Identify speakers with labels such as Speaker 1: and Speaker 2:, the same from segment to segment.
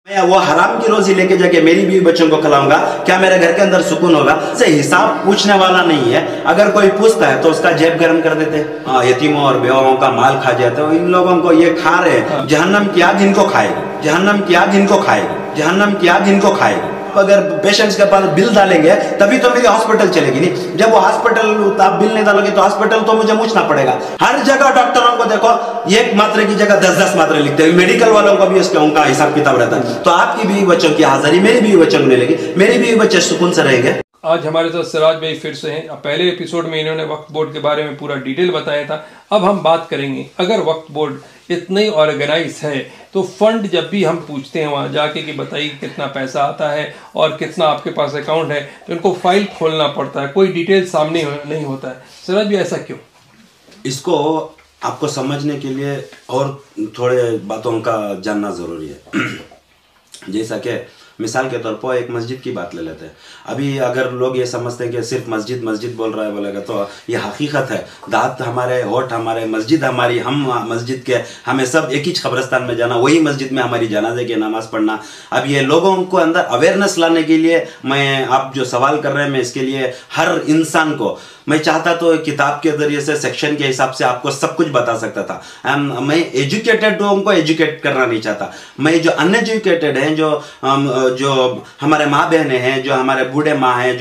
Speaker 1: मैं वो हराम की रोजी लेके जाके मेरी बीवी बच्चों को खिलाऊंगा, क्या मेरे घर के अंदर सुकून होगा? से हिसाब पूछने वाला नहीं है। अगर कोई पूछता है तो उसका जेब गर्म कर देते हैं। यतीमों और बेवाओं का माल खा जाते हो। इन लोगों को ये खा रहे, जहन्नम की आग इनको खाएगी, जहन्नम की आग इनको खाएगी, जहन्नम की आग इनको खाएगी। अगर पेशेंट्स के पास बिल डालेंगे तभी तो मेरी हॉस्पिटल चलेगी। नहीं, जब वो हॉस्पिटल आप बिल नहीं डालोगे तो हॉस्पिटल तो मुझे पूछना पड़ेगा। हर जगह डॉक्टरों को देखो, एक मात्रे की जगह 10-10 मात्रे लिखते हैं। मेडिकल वालों को भी उसके उनका हिसाब किताब रहता है। तो आपकी बीवी बच्चों की हाजिरी मेरी बीवी बच्चों को मिलेगी, मेरी बीवी बच्चे सुकून से रहेंगे।
Speaker 2: आज हमारे साथ सिराज भाई फिर से हैं। पहले एपिसोड में इन्होंने वक्फ बोर्ड के बारे में पूरा डिटेल बताया था। अब हम बात करेंगे, अगर वक्फ बोर्ड इतनी ऑर्गेनाइज है तो फंड जब भी हम पूछते हैं वहाँ जाके कि बताइए कितना पैसा आता है और कितना आपके पास अकाउंट है, तो इनको फाइल खोलना पड़ता है, कोई डिटेल सामने नहीं होता है। सिराज भाई ऐसा क्यों?
Speaker 1: इसको आपको समझने के लिए और थोड़े बातों का जानना ज़रूरी है। जैसा कि मिसाल के तौर पर एक मस्जिद की बात ले लेते हैं। अभी अगर लोग ये समझते हैं कि सिर्फ मस्जिद मस्जिद बोल रहा है बोलेगा, तो ये हकीकत है। दात हमारे, होठ हमारे, मस्जिद हमारी, हम मस्जिद के, हमें सब एक ही कब्रिस्तान में जाना, वही मस्जिद में हमारी जनाजे की नमाज पढ़ना। अब ये लोगों को अंदर अवेयरनेस लाने के लिए मैं, आप जो सवाल कर रहे हैं, मैं इसके लिए हर इंसान को मैं चाहता तो किताब के जरिए से सेक्शन के हिसाब से आपको सब कुछ बता सकता था। मैं एजुकेटेड लोगों को एजुकेट करना नहीं चाहता। मैं जो अनएजुकेटेड हैं, जो हमारे माँ बहनें हैं, जो हमारे बूढ़े माँ हैं,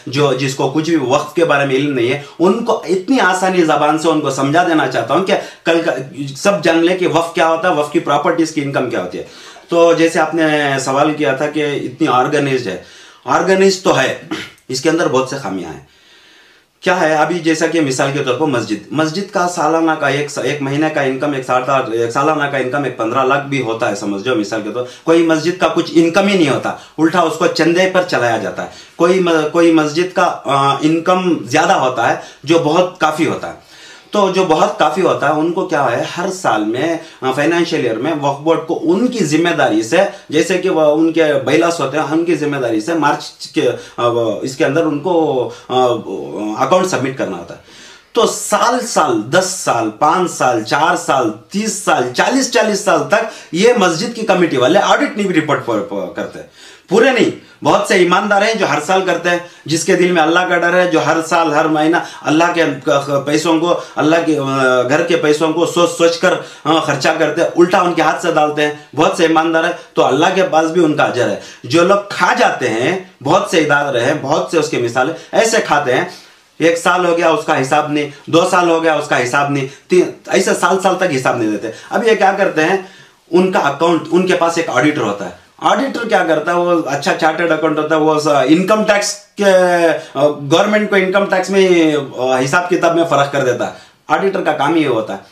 Speaker 1: जो जिसको कुछ भी वक्त के बारे में इल्म नहीं है, उनको इतनी आसानी जबान से उनको समझा देना चाहता हूँ कि कल का सब जान ले कि वक्त क्या होता है, वक्त की प्रॉपर्टीज की इनकम क्या होती है। तो जैसे आपने सवाल किया था कि इतनी ऑर्गेनाइज्ड है, ऑर्गेनाइज तो है, इसके अंदर बहुत से खामियां हैं। क्या है, अभी जैसा कि मिसाल के तौर पर मस्जिद का सालाना का एक महीने का इनकम, एक सालाना का इनकम 15 लाख भी होता है, समझ लो। मिसाल के तौर कोई मस्जिद का कुछ इनकम ही नहीं होता, उल्टा उसको चंदे पर चलाया जाता है। कोई मस्जिद का इनकम ज्यादा होता है, जो बहुत काफी होता है। तो जो बहुत काफी होता है उनको क्या है, हर साल में फाइनेंशियल ईयर में वक्फ बोर्ड को उनकी जिम्मेदारी से, जैसे कि वह उनके बैलास होते हैं, उनकी जिम्मेदारी से मार्च के इसके अंदर उनको अकाउंट सबमिट करना होता है। तो साल 10 साल, 5 साल, 4 साल, 30 साल, 40 साल तक ये मस्जिद की कमेटी वाले ऑडिट नहीं रिपोर्ट करते हैं। पूरे नहीं, बहुत से ईमानदार हैं जो हर साल करते हैं, जिसके दिल में अल्लाह का डर है, जो हर साल हर महीना अल्लाह के पैसों को, अल्लाह के घर के पैसों को सोच कर खर्चा करते हैं, उल्टा उनके हाथ से डालते हैं। बहुत से ईमानदार है, तो अल्लाह के पास भी उनका अजर है। जो लोग खा जाते हैं, बहुत से इदारे हैं, बहुत से उसके मिसाल ऐसे खाते हैं, 1 साल हो गया उसका हिसाब नहीं, 2 साल हो गया उसका हिसाब नहीं, ऐसे साल तक हिसाब नहीं देते। अब ये क्या करते हैं, उनका अकाउंट, उनके पास एक ऑडिटर होता है। ऑडिटर क्या करता है, वो अच्छा चार्टर्ड अकाउंट होता है, वो इनकम टैक्स के, गवर्नमेंट को इनकम टैक्स में हिसाब किताब में फर्क कर देता है। ऑडिटर का काम ही होता है।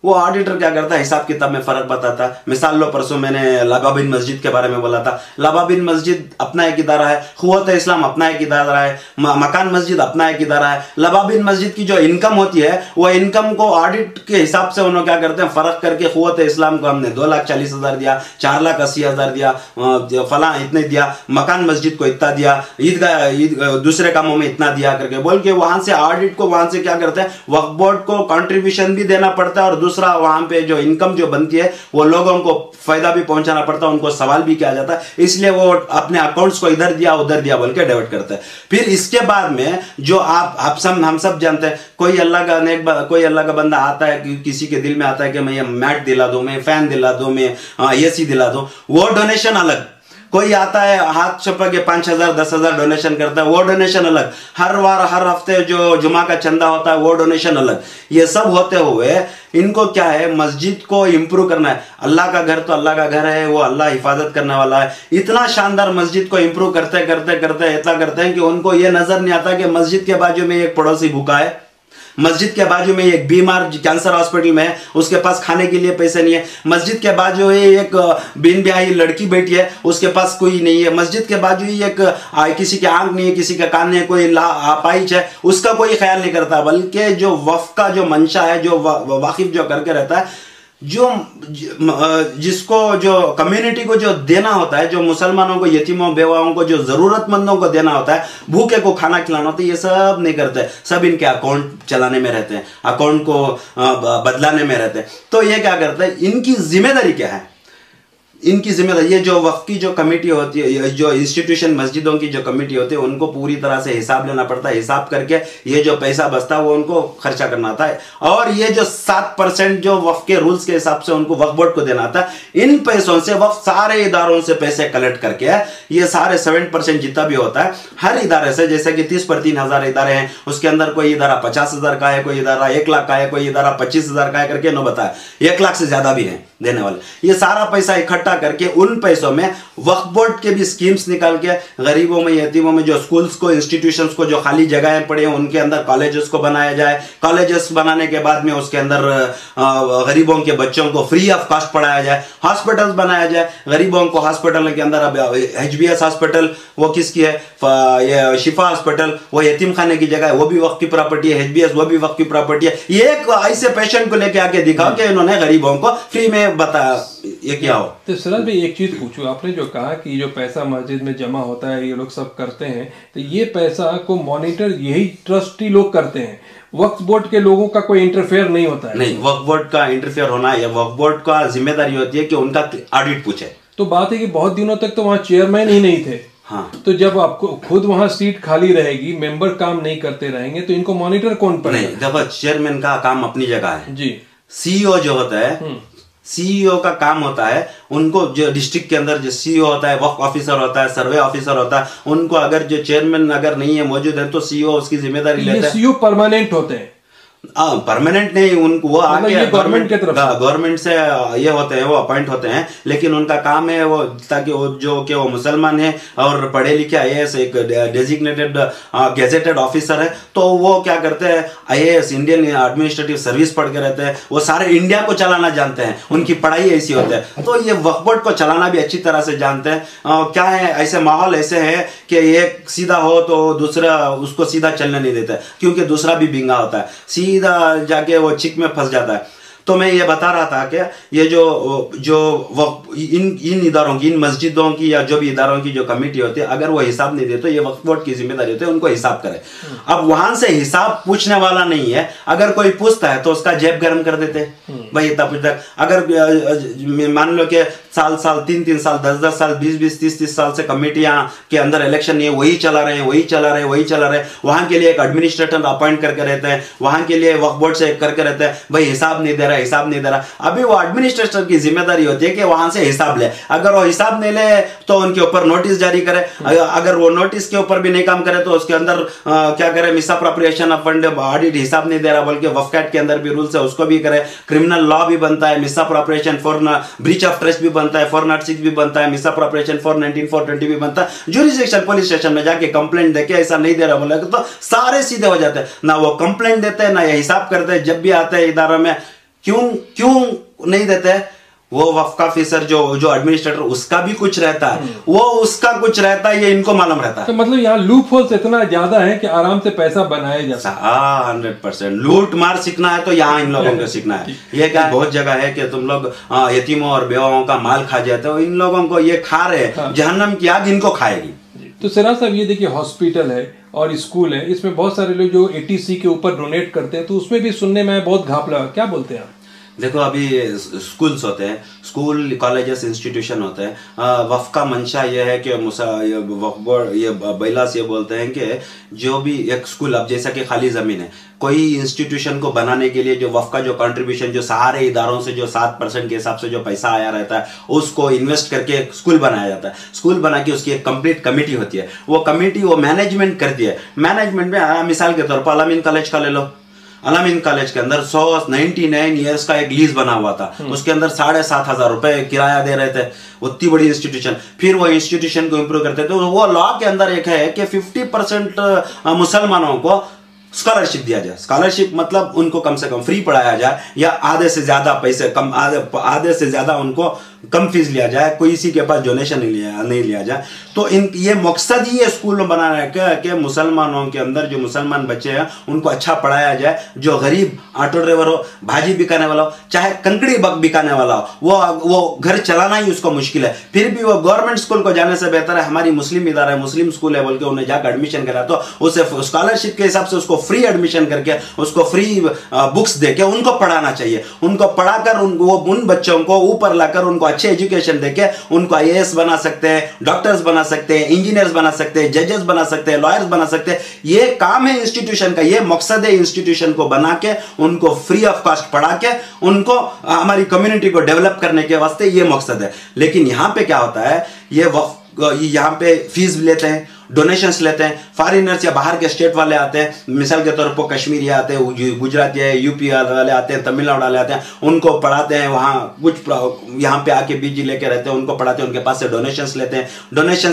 Speaker 1: वो ऑडिटर क्या करता है, हिसाब किताब में फर्क बताता है। मिसाल लो, परसों मैंने लाबाबिन मस्जिद के बारे में बोला था। लाबाबिन मस्जिद अपना एक इदारा है, खुवत इस्लाम अपना एक इदारा है, मकान मस्जिद अपना एक इदारा है। लाबाबिन मस्जिद की जो इनकम होती है, वो इनकम को ऑडिट के हिसाब से उन्होंने क्या करते हैं, फर्क करके खुवत इस्लाम को हमने 2,40,000 दिया, 4,80,000 दिया, फला इतने दिया, मकान मस्जिद को इतना दिया, ईदगाह दूसरे कामों में इतना दिया करके बोल के वहां से ऑडिट को, वहां से क्या करते हैं, वक्फ बोर्ड को कंट्रीब्यूशन भी देना पड़ता है, और दूसरा वहां पे जो इनकम जो बनती है वो लोगों को फायदा भी पहुंचाना पड़ता है, उनको सवाल भी किया जाता है। इसलिए वो अपने अकाउंट्स को इधर दिया उधर दिया बोल के डाइवर्ट करते हैं। फिर इसके बाद में जो हम सब जानते हैं, कोई अल्लाह का बंदा आता है, किसी के दिल में आता है कि मैं ये मैट दिला दूं, मैं फैन दिला दूं, मैं एसी दिला दूं, वो डोनेशन अलग। कोई आता है हाथ छपा के 5,000 10,000 डोनेशन करता है, वो डोनेशन अलग। हर हफ्ते जो जुमा का चंदा होता है, वो डोनेशन अलग। ये सब होते हुए इनको क्या है, मस्जिद को इंप्रूव करना है। अल्लाह का घर तो अल्लाह का घर है, वो अल्लाह हिफाजत करने वाला है। इतना शानदार मस्जिद को इंप्रूव करते इतना करते हैं कि उनको ये नजर नहीं आता कि मस्जिद के बाजू में एक पड़ोसी भूखा है, मस्जिद के बाजू में एक बीमार कैंसर हॉस्पिटल में है, उसके पास खाने के लिए पैसे नहीं है। मस्जिद के बाजू ही एक बिन ब्याही लड़की बैठी है, उसके पास कोई नहीं है। मस्जिद के बाजू ही एक किसी के आंख नहीं है, किसी का कान नहीं है, कोई अपाहिज है, उसका कोई ख्याल नहीं करता। बल्कि जो वक्फ का जो मंशा है, जो वाकिफ जो करके रहता है, जिसको जो कम्युनिटी को जो देना होता है, जो मुसलमानों को, यतीमों बेवाओं को, जो जरूरतमंदों को देना होता है, भूखे को खाना खिलाना होता है, ये सब नहीं करते। सब इनके अकाउंट चलाने में रहते हैं, अकाउंट को बदलाने में रहते हैं। तो ये क्या करते हैं, इनकी जिम्मेदारी क्या है, इनकी जिम्मेदारी, ये जो वक्फ की जो कमेटी होती है, जो इंस्टीट्यूशन मस्जिदों की जो कमेटी होती है, उनको पूरी तरह से हिसाब लेना पड़ता है। हिसाब करके ये जो पैसा बचता है वो उनको खर्चा करना आता है। और ये जो 7% जो वक्फ के रूल्स के हिसाब से उनको वक्फ बोर्ड को देना आता है, इन पैसों से वक्फ सारे इदारों से पैसे कलेक्ट करके ये सारे 7% जितना भी होता है हर इदारे से, जैसे कि 30/3000 इदारे हैं, उसके अंदर कोई इदारा 50,000 का है, कोई इदारा 1 लाख का है, कोई इदारा 25,000 का है करके नो बताया, 1 लाख से ज्यादा भी है देने वाले। ये सारा पैसा इकट्ठा करके उन पैसों में वक्फ बोर्ड के भी स्कीम्स निकाल के गरीबों में, यतीमों में, जो स्कूल्स को, इंस्टीट्यूशंस को, जो खाली जगहें पड़ी हैं उनके अंदर कॉलेजेस को बनाया जाए। कॉलेजेस बनाने के बाद में उसके अंदर गरीबों के बच्चों को फ्री ऑफ कॉस्ट पढ़ाया जाए। हॉस्पिटल्स बनाया जाए गरीबों को, हॉस्पिटल के अंदर अब HBS हॉस्पिटल वो किसकी है, ये शिफा हॉस्पिटल वो यतीम खाने की जगह है, वो भी वक्फ की प्रॉपर्टी है। HBS वो भी वक्फ की प्रॉपर्टी है। ये एक ऐसे पेशेंट को लेके आके दिखाओ कि इन्होंने गरीबों को फ्री में बताया, ये क्या हो।
Speaker 2: तो सिराज भाई एक चीज पूछूं, आपने जो कहा कि जो पैसा मस्जिद में जमा होता है ये लोग सब करते हैं, तो ये पैसा को मॉनिटर यही ट्रस्टी लोग करते हैं, वक्फ बोर्ड के लोगों का कोई इंटरफेयर नहीं होता है?
Speaker 1: नहीं, वक्फ बोर्ड का इंटरफेयर होना या वक्फ बोर्ड का जिम्मेदारी होती है कि उनका ऑडिट पूछे।
Speaker 2: तो बात है कि बहुत दिनों तक तो वहाँ चेयरमैन ही नहीं थे।
Speaker 1: हाँ,
Speaker 2: तो जब आपको खुद वहां सीट खाली रहेगी, मेंबर काम नहीं करते रहेंगे, तो इनको मॉनिटर कौन पड़ेगा?
Speaker 1: नहीं, देखो चेयरमैन का काम अपनी जगह है
Speaker 2: जी।
Speaker 1: CEO जो होता है, CEO का काम होता है उनको, जो डिस्ट्रिक्ट के अंदर जो CEO होता है, वक्फ ऑफिसर होता है, सर्वे ऑफिसर होता है, उनको अगर जो चेयरमैन अगर नहीं है, मौजूद है, तो CEO उसकी जिम्मेदारी लेता है।
Speaker 2: CEO परमानेंट होते हैं?
Speaker 1: परमानेंट नहीं, उनको वो आके
Speaker 2: गवर्नमेंट की तरफ
Speaker 1: गवर्नमेंट से ये होते हैं, वो अपॉइंट होते हैं, लेकिन उनका काम है वो ताकि वो जो कि वो मुसलमान है और पढ़े लिखे IAS एक डेजिग्नेटेड गेजेटेड ऑफिसर है, तो वो क्या करते हैं, IAS इंडियन एडमिनिस्ट्रेटिव सर्विस पढ़ के रहते हैं, वो सारे इंडिया को चलाना जानते हैं, उनकी पढ़ाई ऐसी होती है। तो ये वक्फ बोर्ड को चलाना भी अच्छी तरह से जानते हैं। क्या है, ऐसे माहौल ऐसे है कि एक सीधा हो तो दूसरा उसको सीधा चलने नहीं देता, क्योंकि दूसरा भी बिंगा होता है, सीधा जाके वो चिक में फंस जाता है। तो मैं ये बता रहा था कि ये जो इन इदारों की, इन मस्जिदों की या जो भी इदारों की जो कमेटी होती है, अगर वो हिसाब नहीं दे तो ये वक्फ बोर्ड की जिम्मेदारी होती है उनको हिसाब करे। अब वहां से हिसाब पूछने वाला नहीं है, अगर कोई पूछता है तो उसका जेब गर्म कर देते भाई, इतना पूछता है। अगर मान लो कि साल 3 साल 10 साल 20 30 साल से कमेटियां के अंदर इलेक्शन नहीं है, वही चला रहे हैं, वहां के लिए एक एडमिनिस्ट्रेटर अपॉइंट करके रहते हैं, वहां के लिए वक्फ बोर्ड से करके रहते हैं, भाई हिसाब नहीं दे रहा। अभी वो एडमिनिस्ट्रेटर की जिम्मेदारी होती है कि वहां से हिसाब ले, अगर वो हिसाब नहीं ले तो उनके ऊपर नोटिस जारी करे, अगर वो नोटिस के ऊपर भी नहीं काम करे तो उसके अंदर क्या करे, मिसअप्रोप्रिएशन ऑफ फंड, ऑडिट, हिसाब नहीं दे रहा, बल्कि वक्फ एक्ट के अंदर भी रूल्स है उसको भी करे, क्रिमिनल लॉ भी बनता है, misappropriation for breach of trust भी बनता है, 406 भी बनता है, मिसअप्रोप्रिएशन 419 420 भी बनता है। ज्यूरिसडिक्शन पुलिस स्टेशन में जाके कंप्लेंट देके ऐसा नहीं दे रहा बोला तो सारे सीधे हो जाते हैं, ना वो कंप्लेंट देते हैं ना ये हिसाब करते हैं। जब भी आते हैं इदारा में क्यों नहीं देते, वो वक्फ का ऑफिसर जो एडमिनिस्ट्रेटर उसका भी कुछ रहता है, वो उसका कुछ रहता है, ये इनको मालूम रहता है।
Speaker 2: तो मतलब यहाँ लूप होल्स इतना ज्यादा है कि आराम से पैसा बनाया जा सकता है।
Speaker 1: 100% लूट मार सीखना है तो यहाँ इन लोगों को सीखना है। ये क्या बहुत जगह है कि तुम लोग यतीमों और बेवाओं का माल खा जाते हो, इन लोगों को ये खा रहे, जहन्नम की आग इनको खाएगी।
Speaker 2: तो सिराज साहब ये देखिए, हॉस्पिटल है और स्कूल है, इसमें बहुत सारे लोग जो ATC के ऊपर डोनेट करते हैं, तो उसमें भी सुनने में बहुत घापला, क्या बोलते हैं आप?
Speaker 1: देखो अभी स्कूल्स होते हैं, स्कूल कॉलेजेस इंस्टीट्यूशन होते हैं, वक्फ का मंशा ये है कि वक्फ बोर्ड ये बैलास ये बोलते हैं कि जो भी एक स्कूल, अब जैसा कि खाली जमीन है, कोई इंस्टीट्यूशन को बनाने के लिए जो वक्फ का जो कंट्रीब्यूशन जो सारे इदारों से जो 7% के हिसाब से जो पैसा आया रहता है उसको इन्वेस्ट करके एक स्कूल बनाया जाता है। स्कूल बना के उसकी एक कंप्लीट कमेटी होती है, वो कमेटी वो मैनेजमेंट करती है। मैनेजमेंट में मिसाल के तौर पर अलामीन कॉलेज का ले लो, अलामीन कॉलेज के अंदर 199 ईयर्स का एक लीज बना हुआ था, उसके अंदर 7,500 रुपए किराया दे रहे थे, उतनी बड़ी इंस्टीट्यूशन। फिर वो इंस्टीट्यूशन को इंप्रूव करते थे, वो लॉ के अंदर एक है कि 50% मुसलमानों को स्कॉलरशिप दिया जाए। स्कॉलरशिप मतलब उनको कम से कम फ्री पढ़ाया जाए या आधे से ज्यादा पैसे कम, आधे से ज्यादा उनको कम फीस लिया जाए, कोई इसी के पास डोनेशन नहीं लिया जाए। तो ये मकसद ही है स्कूल में बनाना है कि मुसलमानों के अंदर जो मुसलमान बच्चे हैं उनको अच्छा पढ़ाया जाए। जो गरीब ऑटो ड्राइवर हो, भाजी बिकाने वाला हो, चाहे कंकड़ी बिकाने वाला हो, वो घर चलाना ही उसको मुश्किल है, फिर भी वो गवर्नमेंट स्कूल को जाने से बेहतर है हमारी मुस्लिम इदारा है, मुस्लिम स्कूल है बोल के उन्हें जाकर एडमिशन करा, तो उसे स्कॉलरशिप के हिसाब से उसको फ्री एडमिशन करके उसको फ्री बुक्स देके उनको पढ़ाना चाहिए। उनको पढ़ाकर उन बच्चों को ऊपर लाकर उनको अच्छे एजुकेशन देके उनको IAS बना सकते हैं, डॉक्टर्स बना सकते हैं, इंजीनियर्स बना सकते हैं, जजेस बना सकते हैं, लॉयर्स बना सकते हैं। ये काम है इंस्टीट्यूशन का, ये मकसद है इंस्टीट्यूशन को बना के उनको फ्री ऑफ कॉस्ट पढ़ा के उनको हमारी कम्युनिटी को डेवलप करने के वास्ते ये मकसद है। लेकिन यहां पे क्या होता है, ये यहाँ पे फीस लेते हैं, डोनेशंस लेते हैं, फॉरेनर्स या बाहर के स्टेट वाले आते हैं, मिसाल के तौर पर कश्मीरी आते हैं, गुजराती है, यूपी वाले आते हैं, तमिलनाडु वाले आते हैं, उनको पढ़ाते हैं, वहाँ कुछ यहाँ पे आके बीजी लेके रहते हैं, उनको पढ़ाते हैं, उनके पास से डोनेशंस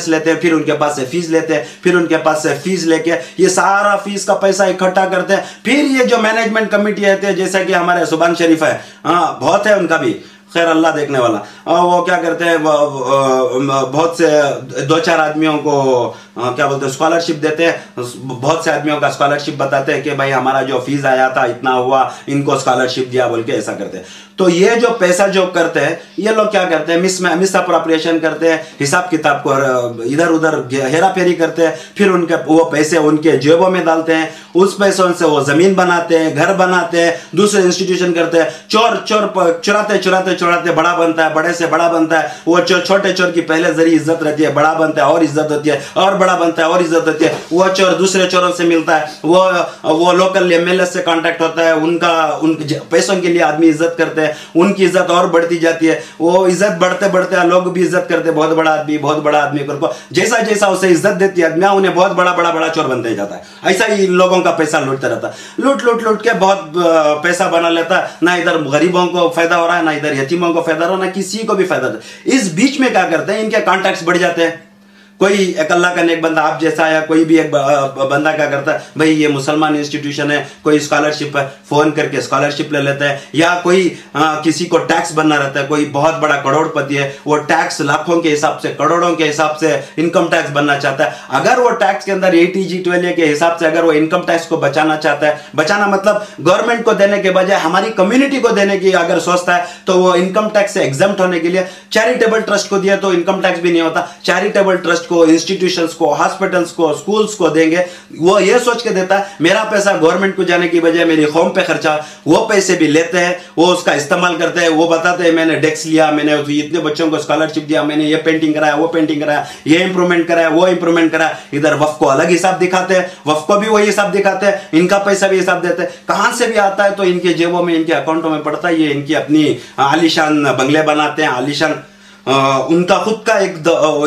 Speaker 1: लेते हैं, फिर उनके पास से फीस लेते हैं, फिर उनके पास से फीस लेके ये सारा फीस का पैसा इकट्ठा करते हैं। फिर ये जो मैनेजमेंट कमेटी रहती है, जैसा कि हमारे सुभान शरीफ है, हाँ बहुत है उनका भी, खैर अल्लाह देखने वाला, और वो क्या करते हैं, बहुत से 2-4 आदमियों को क्या बोलते हैं स्कॉलरशिप देते हैं, बहुत से आदमियों का स्कॉलरशिप बताते हैं कि भाई हमारा जो फीस आया था इतना हुआ, इनको स्कॉलरशिप दिया बोल के ऐसा करते हैं। तो ये जो पैसा जो करते हैं ये लोग क्या करते हैं, मिस अप्रोप्रिएशन करते हैं, हिसाब किताब को इधर उधर हेरा फेरी करते हैं, फिर उनके वो पैसे उनके जेबों में डालते हैं, उस पैसों से वो जमीन बनाते हैं, घर बनाते हैं, दूसरे इंस्टीट्यूशन करते हैं, चुराते बड़ा बनता है, बड़े से बड़ा बनता है, वो छोटे चोर की पहले जरी इज्जत रहती है, बड़ा बनता है और इज्जत होती है, और बड़ा बनता है और इज्जत होती है, वो चोर दूसरे चोरों से मिलता है, वो लोकल MLA से कांटेक्ट होता है, उनके पैसों के लिए आदमी इज्जत करते हैं, उनकी इज्जत और बढ़ती जाती है, वो इज्जत बढ़ते बढ़ते लोग भी इज्जत करते हैं, बहुत बड़ा आदमी को जैसा जैसा उसे इज्जत देती है आदमी उन्हें बहुत बड़ा चोर बनते जाता है। ऐसा ही लोगों का पैसा लूटता रहता है, लूट के बहुत पैसा बना लेता है, ना इधर गरीबों को फायदा हो रहा है, ना इधर यतीमों को फायदा हो रहा है, ना किसी को भी फायदा। इस बीच में क्या करते हैं, इनके कॉन्टैक्ट्स बढ़ जाते हैं। कोई एक अल्लाह का नेक बंदा आप जैसा या कोई भी एक बंदा क्या करता है, भाई ये मुसलमान इंस्टीट्यूशन है, कोई स्कॉलरशिप है, फोन करके स्कॉलरशिप ले लेता है, या कोई किसी को टैक्स बनना रहता है, कोई बहुत बड़ा करोड़पति है, वो टैक्स लाखों के हिसाब से, करोड़ों के हिसाब से इनकम टैक्स बनना चाहता है। अगर वो टैक्स के अंदर 80G12 के हिसाब से अगर वो इनकम टैक्स को बचाना चाहता है, बचाना मतलब गवर्नमेंट को देने के बजाय हमारी कम्युनिटी को देने की अगर सोचता है, तो वो इनकम टैक्स से एग्जम्प्ट होने के लिए चैरिटेबल ट्रस्ट को दिया तो इनकम टैक्स भी नहीं होता, चैरिटेबल ट्रस्ट को, इंस्टीट्यूशंस को, हॉस्पिटल्स को, स्कूल्स को देंगे, वो ये सोच के देता है मेरा पैसा गवर्नमेंट को जाने की बजाय मेरी कौम पे खर्चा, वो पैसे भी लेते हैं, वो उसका इस्तेमाल करते हैं, वो बताते हैं मैंने डेस्क लिया, मैंने इतने बच्चों को स्कॉलरशिप दिया, मैंने ये पेंटिंग कराया, वो पेंटिंग कराया, ये इंप्रूवमेंट कराया, वो इंप्रूवमेंट कराया। इधर वफ को अलग हिसाब दिखाते हैं, वफ को भी वही हिसाब दिखाते हैं, इनका पैसा भी हिसाब देते हैं, कहां से भी आता है तो इनके जेबों में, इनके अकाउंटों में पड़ता है। ये इनकी अपनी आलीशान बंगले बनाते हैं, आलीशान उनका खुद का एक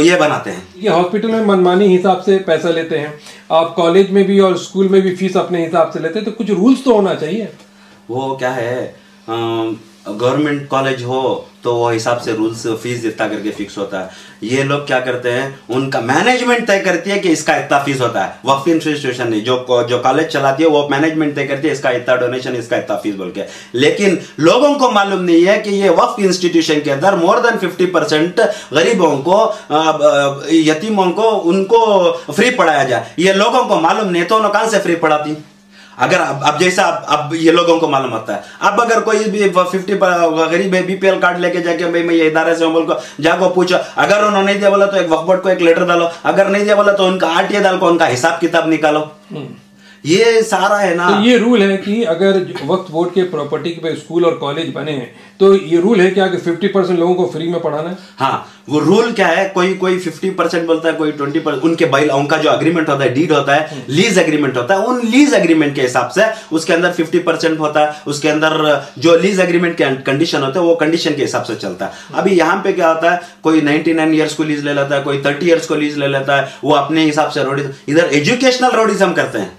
Speaker 1: ये बनाते हैं।
Speaker 2: ये हॉस्पिटल में मनमानी हिसाब से पैसा लेते हैं, आप कॉलेज में भी और स्कूल में भी फीस अपने हिसाब से लेते हैं, तो कुछ रूल्स तो होना चाहिए।
Speaker 1: वो क्या है, गवर्नमेंट कॉलेज हो तो वो हिसाब से रूल्स फीस इतना करके फिक्स होता है। ये लोग क्या करते हैं, उनका मैनेजमेंट तय करती है कि इसका इतना फीस होता है, वक्फ इंस्टीट्यूशन नहीं, जो कॉलेज चलाती है वो मैनेजमेंट तय करती है इसका इतना डोनेशन, इसका इतना फीस बोल के। लेकिन लोगों को मालूम नहीं है कि ये वक्फ इंस्टीट्यूशन के अंदर मोर देन 50% गरीबों को, यतीमों को, उनको फ्री पढ़ाया जाए। ये लोगों को मालूम नहीं तो उन्होंने कहां से फ्री पढ़ाती। अगर अब जैसा अब ये लोगों को मालूम होता है, अब अगर कोई भी 50 गरीब है, BPL कार्ड लेके जाके भाई मैं ये इदारे से हूं बोल को जाको पूछो, अगर उन्होंने नहीं दिया बोला तो एक वक्फ बोर्ड को एक लेटर डालो, अगर नहीं दिया बोला तो उनका RTA डाल को उनका हिसाब किताब निकालो। ये सारा है ना।
Speaker 2: तो ये रूल है कि अगर वक्फ बोर्ड के प्रॉपर्टी पे स्कूल और कॉलेज बने हैं तो ये रूल है क्या कि 50% लोगों को फ्री में पढ़ाना है।
Speaker 1: हाँ, वो रूल क्या है, कोई 50% बोलता है, कोई 20%। उनके उनका जो अग्रीमेंट होता है, डीड होता है, लीज एग्रीमेंट होता है, उन लीज एग्रीमेंट के हिसाब से उसके अंदर 50% होता है, उसके अंदर जो लीज एग्रीमेंट के कंडीशन होते हैं वो कंडीशन के हिसाब से चलता है। अभी यहाँ पे क्या होता है, कोई 99 ईयर्स को लीज ले लेता है, कोई 30 ईयर्स को लीज ले लेता है, वो अपने हिसाब से इधर एजुकेशनल रोडिज्म करते हैं।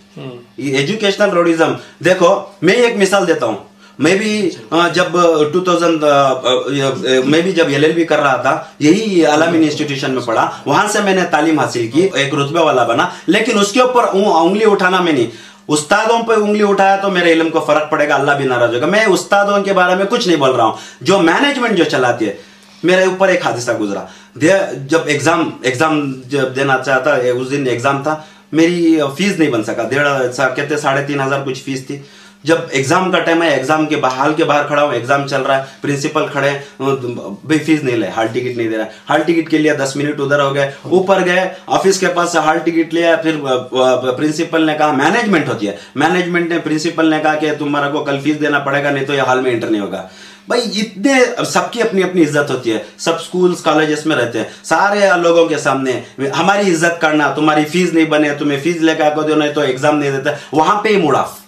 Speaker 1: एजुकेशनल रोडिज्म देखो, मैं एक मिसाल देता हूं। मैं भी जब 2000 मैं भी जब LLB कर रहा था, यही अलामीन इंस्टीट्यूशन में पढ़ा, वहां से मैंने तालीम हासिल की, एक रुतबे वाला बना। लेकिन उसके ऊपर उंगली उठाना मैं नहीं, उस्तादों पे उंगली उठाया तो मेरे इल्म को फर्क पड़ेगा, अल्लाह भी नाराज होगा। मैं उस्तादों के बारे में कुछ नहीं बोल रहा हूं, जो मैनेजमेंट जो चलाती है। मेरे ऊपर एक हादसा गुजरा, जब एग्जाम जब देना चाहता, उस दिन एग्जाम था, मेरी फीस नहीं बन सका, 3,500 कुछ फीस थी। जब एग्जाम का टाइम है, एग्जाम के हाल के बाहर खड़ा हूँ, एग्जाम चल रहा है, प्रिंसिपल खड़े, भाई फीस नहीं ले, हाल टिकट नहीं दे रहा है। हाल टिकट के लिए 10 मिनट उधर हो गए, ऊपर गए ऑफिस के पास से हाल टिकट लिया। फिर प्रिंसिपल ने कहा, मैनेजमेंट होती है, मैनेजमेंट ने प्रिंसिपल ने कहा कि तुम्हारा को कल फीस देना पड़ेगा, नहीं तो ये हाल में एंटर नहीं होगा। भाई इतने सबकी अपनी अपनी इज्जत होती है, सब स्कूल्स कॉलेजेस में रहते हैं, सारे लोगों के सामने हमारी इज्जत करना, तुम्हारी फीस नहीं बने, तुम्हें फीस लेकर आको दो, नहीं तो एग्जाम नहीं देता, वहां पे ही मूड ऑफ,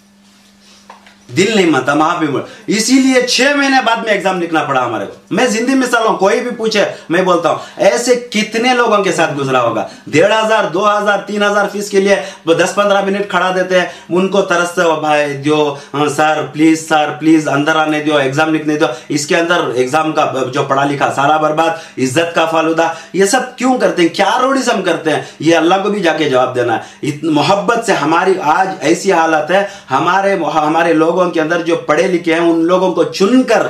Speaker 1: दिल नहीं मानता वहां पे। इसीलिए 6 महीने बाद में एग्जाम लिखना पड़ा हमारे को। मैं जिंदगी में मिसाल हूं, कोई भी पूछे मैं बोलता हूं ऐसे कितने लोगों के साथ गुजरा होगा। 1500, 2000, 3000 फीस के लिए 10-15 मिनट खड़ा देते हैं, उनको तरसते हो भाई दो सर प्लीज अंदर आने दो, एग्जाम लिखने दो। इसके अंदर एग्जाम का जो पढ़ा लिखा सारा बर्बाद, इज्जत का फालूदा। ये सब क्यों करते हैं, क्या रोडिज्म करते हैं, ये अल्लाह को भी जाके जवाब देना है। मोहब्बत से हमारी आज ऐसी हालत है, हमारे लोगों के अंदर जो पढ़े लिखे हैं उन लोगों को चुनकर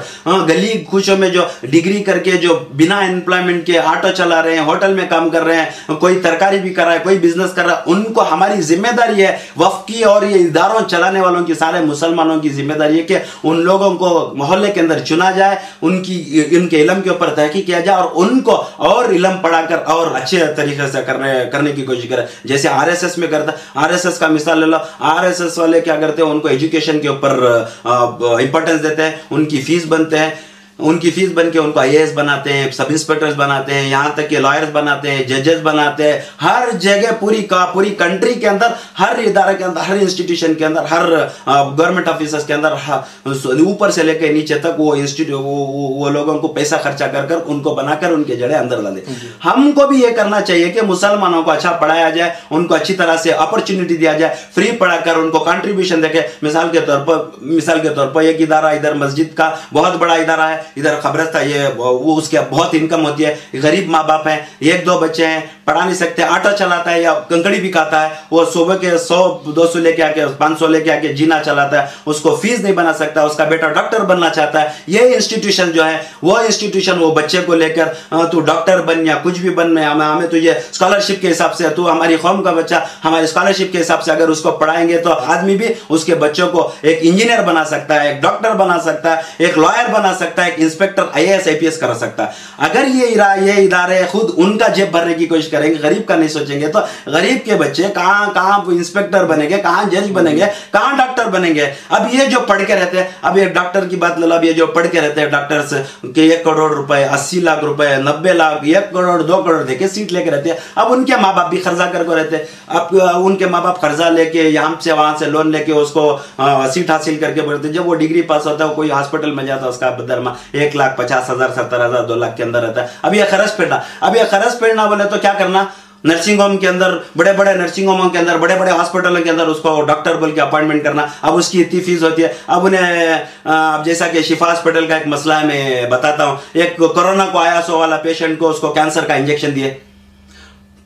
Speaker 1: गली कुचों में जो डिग्री करके जो बिना एम्प्लॉयमेंट के ऑटो चला रहे हैं, होटल में काम कर रहे हैं, कोई तरकारी भी कर रहा है, कोई बिजनेस कर रहा है, उनको हमारी जिम्मेदारी है वक्फ की और ये इदारों चलाने वालों की, सारे मुसलमानों की जिम्मेदारी है कि उन लोगों को मोहल्ले के अंदर चुना जाए, उनके इल्म के ऊपर तहकीक किया जाए और उनको और इल्म पढ़ाकर और अच्छे तरीके से करने की कोशिश करें। जैसे आरएसएस में करता, आरएसएस का मिसाल ले लो, आरएसएस वाले क्या करते हैं, उनको एजुकेशन के ऊपर इंपॉर्टेंस देते हैं, उनकी फीस बनते हैं, उनकी फीस बन के उनको आईएएस बनाते हैं, सब इंस्पेक्टर्स बनाते हैं, यहां तक कि लॉयर्स बनाते हैं, जजेस बनाते हैं। हर जगह पूरी कंट्री के अंदर, हर इदारे के अंदर, हर इंस्टीट्यूशन के अंदर, हर गवर्नमेंट ऑफिसर्स के अंदर ऊपर से लेकर नीचे तक वो लोगों को पैसा खर्चा कर उनको बनाकर उनके जड़े अंदर डाले। हमको भी ये करना चाहिए कि मुसलमानों को अच्छा पढ़ाया जाए, उनको अच्छी तरह से अपॉर्चुनिटी दिया जाए, फ्री पढ़ाकर उनको कंट्रीब्यूशन देके। मिसाल के तौर पर एक इदारा इधर मस्जिद का बहुत बड़ा इदारा है, इधर खबरस्ता, ये वो उसके बहुत इनकम होती है, गरीब माँ बाप हैं, 1-2 बच्चे हैं, पढ़ा नहीं सकते, ऑटो चलाता है या कंकड़ी भी खाता है, वो सुबह के 100-200 लेके आके 500 लेके आके जीना चलाता है, उसको फीस नहीं बना सकता, उसका बेटा डॉक्टर बनना चाहता है। ये इंस्टीट्यूशन जो है वो इंस्टीट्यूशन वो बच्चे को लेकर तू डॉक्टर बन या कुछ भी बन, हमें तुझे स्कॉलरशिप के हिसाब से, तू हमारी कौम का बच्चा, हमारी स्कॉलरशिप के हिसाब से अगर उसको पढ़ाएंगे तो आदमी भी उसके बच्चों को एक इंजीनियर बना सकता है, एक डॉक्टर बना सकता है, एक लॉयर बना सकता है, इंस्पेक्टर आईएएस आईपीएस कर सकता है। अगर ये इदारे खुद उनका जेब भरने की कोशिश करेंगे, गरीब का नहीं सोचेंगे, तो गरीब के बच्चे कहां इंस्पेक्टर बनेंगे, कहां जज बनेंगे, कहां डॉक्टर बनेंगे। अब ये जो पढ़ के रहते हैं, अब ये डॉक्टर की बात ले लो, अब ये जो पढ़ के रहते हैं डॉक्टर्स के 1 करोड़ रुपए, 80 लाख रुपए, 90 लाख, 1 करोड़ 2 करोड़ देके सीट लेके रहते हैं। अब उनके माँ बाप भी खर्चा करके रहते हैं। अब उनके माँ बाप कर्जा लेके यहां से वहां से लोन लेके उसको सीट हासिल करके बढ़ते। जब वो डिग्री पास होता है, कोई हॉस्पिटल में जाता है, उसका दरमा 1,50,000, 70,000, 2 लाख के अंदर रहता है। अब ये खर्च पेड़ना बोले तो क्या करना, नर्सिंग होम के अंदर, बड़े बड़े नर्सिंग होमों के अंदर, बड़े बड़े हॉस्पिटलों के अंदर उसको डॉक्टर बोल के अपॉइंटमेंट करना। अब उसकी इतनी फीस होती है। अब उन्हें जैसा कि शिफा हॉस्पिटल का एक मसला है, मैं बताता हूं। एक कोरोना को आया सो वाला पेशेंट को उसको कैंसर का इंजेक्शन दिए,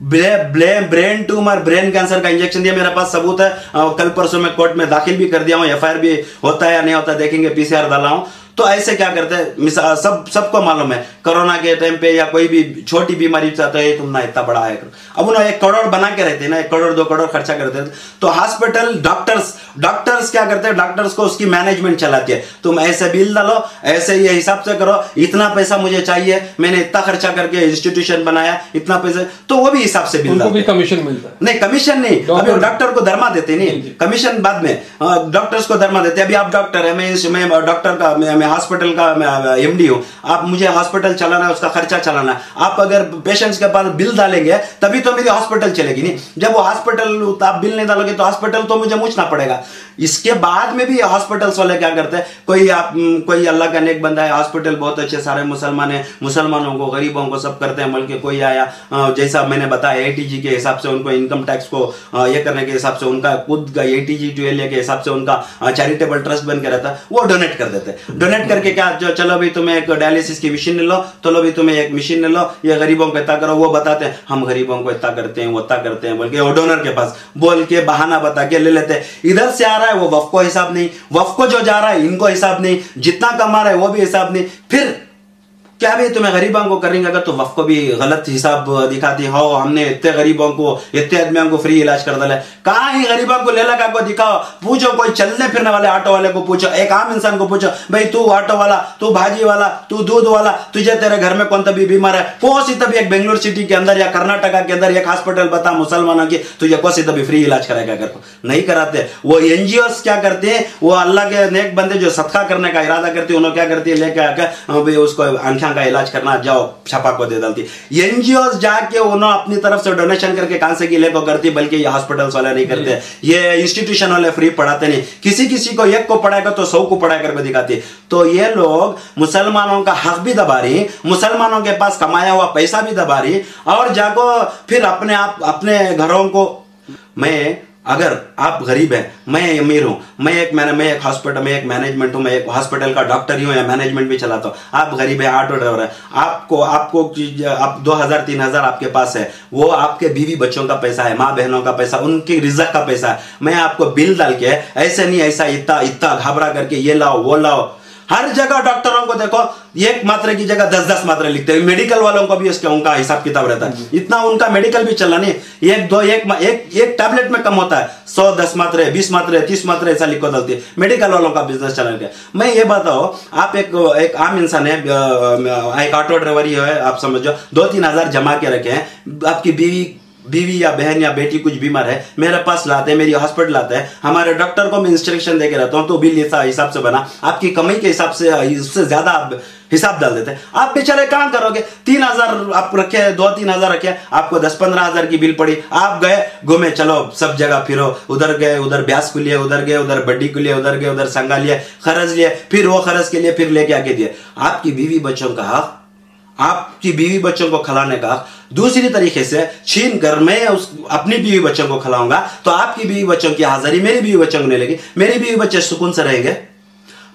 Speaker 1: ब्रेन ट्यूमर, ब्रेन कैंसर का इंजेक्शन दिया। मेरे पास सबूत है, कल परसों में कोर्ट में दाखिल भी कर दिया हूं, एफआईआर भी होता है या नहीं होता देखेंगे, पीसीआर डाला हूं। तो ऐसे क्या करते हैं, सबको मालूम है कोरोना के टाइम पे या कोई भी छोटी बीमारी चाहता है तुम ना इतना बड़ा है। अब उन्हें 1 करोड़ बना के रहते हैं ना, 1 करोड़ 2 करोड़ खर्चा करते हैं। तो हॉस्पिटल डॉक्टर्स क्या करते हैं, डॉक्टर्स को उसकी मैनेजमेंट चलाती है। तुम ऐसे बिल डालो, ऐसे ये हिसाब से करो, इतना पैसा मुझे चाहिए, मैंने इतना खर्चा करके इंस्टीट्यूशन बनाया, इतना पैसा, तो वो भी हिसाब से बिल डालते हैं।
Speaker 2: कमीशन मिलता है? नहीं,
Speaker 1: कमीशन नहीं, अभी डॉक्टर को धर्मा देते नहीं, कमीशन बाद में डॉक्टर्स को धर्मा देते। अभी आप डॉक्टर है, मैं डॉक्टर का, मैं हॉस्पिटल का एमडी हूं, आप मुझे हॉस्पिटल चलाना है, उसका खर्चा चलाना है। आप अगर पेशेंट्स के पास बिल डालेंगे तभी तो मेरी हॉस्पिटल चलेगी। नहीं, जब वो हॉस्पिटल आप बिल नहीं डालोगे तो हॉस्पिटल तो मुझे मुझना पड़ेगा। इसके बाद में भी हॉस्पिटल्स वाले क्या करते हैं, कोई अल्लाह का नेक बंदा है, हॉस्पिटल बहुत अच्छे, सारे मुसलमान है, मुसलमानों को, गरीबों को सब करते हैं, बल्कि कोई आया, जैसा मैंने बताया एटीजी के हिसाब से उनको इनकम टैक्स को ये करने के हिसाब से, उनका खुद का एटीजी टू एलए के हिसाब से उनका चैरिटेबल ट्रस्ट बन के रहता है, वो डोनेट कर देते हैं। डोनेट करके क्या, जो चलो भी तुम्हें एक डायलिसिस की मशीन ले लो, चलो भी तुम्हें एक मशीन ले लो, ये गरीबों को इतना करो, वो बताते हैं हम गरीबों को इतना करते हैं, वो इतना करते हैं, बल्कि वो डोनर के पास बोल के बहाना बता के ले लेते हैं। इधर से आ रहा है वो वफ को हिसाब नहीं, वफ को जो जा रहा है इनको हिसाब नहीं, जितना कमा रहा है वो भी हिसाब नहीं। फिर क्या भी तुम्हें गरीबों को करेंगे अगर तो वफ को भी गलत हिसाब दिखाती हो, हमने इतने गरीबों को इतने आदमियों को फ्री इलाज कर डाला। कहाँ ही गरीबों को ले लगा को दिखाओ, पूछो कोई चलने फिरने वाले ऑटो वाले को पूछो, एक आम इंसान को पूछो, भाई तू ऑटो वाला, तू भाजी वाला, तू दूध वाला, तुझे तेरे घर में कौन तभी बीमार है, कौन सी तभी एक बेंगलुरु सिटी के अंदर या कर्नाटका के अंदर एक हॉस्पिटल बता मुसलमानों की, तुझे कौन सी तभी फ्री इलाज कराएगा? घर को नहीं कराते। वो एनजीओ क्या करते हैं, वो अल्लाह के नेक बंदे जो सदका करने का इरादा करते हैं, उन्होंने क्या करती है, लेके आकर उसको आंखों का इलाज करना, जाओ छापा को दे डालती। एनजीओ जाके उन्होंने अपनी तरफ से डोनेशन करके कहां से गिले को करती, बल्कि ये हॉस्पिटल्स वाले नहीं करते, ये इंस्टीट्यूशन वाले फ्री पढ़ाते नहीं, किसी को एक को पढ़ाएगा तो 100 को पढ़ा करके दिखाती। तो ये लोग मुसलमानों का हक भी दबा रही, मुसलमानों के पास कमाया हुआ पैसा भी दबा रही, और जाको फिर अपने घरों को, मैं अगर आप गरीब हैं, मैं अमीर हूं, मैं एक हॉस्पिटल में एक मैनेजमेंट हूं, मैं एक हॉस्पिटल का डॉक्टर ही हूं या मैनेजमेंट भी चलाता हूं, आप गरीब है, ऑटो ड्राइवर है, आपको आप 2000-3000 आपके पास है, वो आपके बीवी बच्चों का पैसा है, माँ बहनों का पैसा, उनकी रिजक का पैसा है। मैं आपको बिल डाल के ऐसे नहीं, ऐसा इतना घबरा करके ये लाओ वो लाओ, हर जगह डॉक्टरों को देखो एक मात्रे की जगह 10-10 मात्रे लिखते हैं। मेडिकल वालों को भी इसके उनका हिसाब किताब रहता है, इतना उनका मेडिकल भी चला नहीं, एक टैबलेट में कम होता है, 100 10 मात्रे 20 मात्रे 30 मात्रे ऐसा लिखो डालती है। मेडिकल वालों का बिजनेस चला गया। मैं ये बताओ, आप एक आम इंसान है, एक ऑटो ड्राइवर ही है, आप समझो 2-3 हजार जमा के रखे हैं, आपकी बीवी या बहन या बेटी कुछ बीमार है, मेरे पास लाते हैं, मेरी हॉस्पिटल लाते हैं, हमारे डॉक्टर को मैं इंस्ट्रक्शन देके रहता हूं, तो बिल हिसाब से बना, आपकी कमाई के हिसाब से इससे ज्यादा आप हिसाब डाल देते हैं। आप बेचारे कहां करोगे? 3000 आप रखे, 2-3 हजार रखे, आपको 10-15 हजार की बिल पड़ी, आप गए घूमे, चलो सब जगह फिरो, उधर गए, उधर ब्यास को लिए, उधर गए, उधर बड्डी को लिए, उधर गए, उधर संगा लिए, खर्च लिए, फिर वो खर्च के लिए फिर लेके आके दिए। आपकी बीवी बच्चों का हक, आपकी बीवी बच्चों को खिलाने का, दूसरी तरीके से छीन कर मैं अपनी बीवी बच्चों को खिलाऊंगा, तो आपकी बीवी बच्चों की हाजिरी मेरी बीवी बच्चों को नहीं लगी, मेरी बीवी बच्चे सुकून से रहेंगे।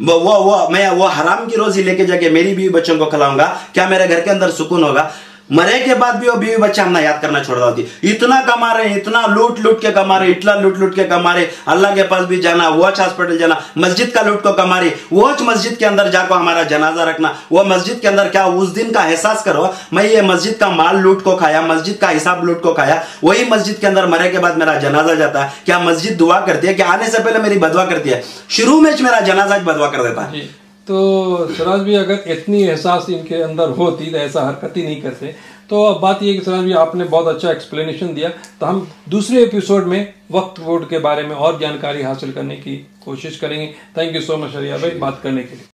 Speaker 1: मैं हराम की रोजी लेके जाके मेरी बीवी बच्चों को खिलाऊंगा, क्या मेरे घर के अंदर सुकून होगा? मरे के बाद भी वो बीवी बच्चे हमने याद करना छोड़ देती। इतना कमा रहे, इतना लूट के कमा रहे, इतना लूट के कमा रहे, अल्लाह के पास भी जाना, वॉच हॉस्पिटल जाना, मस्जिद का लूट को कमा रही, वॉच मस्जिद के अंदर जाकर हमारा जनाजा रखना, वो मस्जिद के अंदर क्या उस दिन का एहसास करो, मैं ये मस्जिद का माल लूट को खाया, मस्जिद का हिसाब लूट को खाया, वही मस्जिद के अंदर मरे के बाद मेरा जनाजा जाता है। क्या मस्जिद दुआ करती है कि आने से पहले मेरी बदवा करती है? शुरू में मेरा जनाजा बदवा कर देता है।
Speaker 2: तो सिराज भी अगर इतनी एहसास इनके अंदर होती तो ऐसा हरकत ही नहीं करते। तो अब बात ये कि सिराज भी आपने बहुत अच्छा एक्सप्लेनेशन दिया, तो हम दूसरे एपिसोड में वक्फ बोर्ड के बारे में और जानकारी हासिल करने की कोशिश करेंगे। थैंक यू सो मच शरिया भाई बात करने के लिए।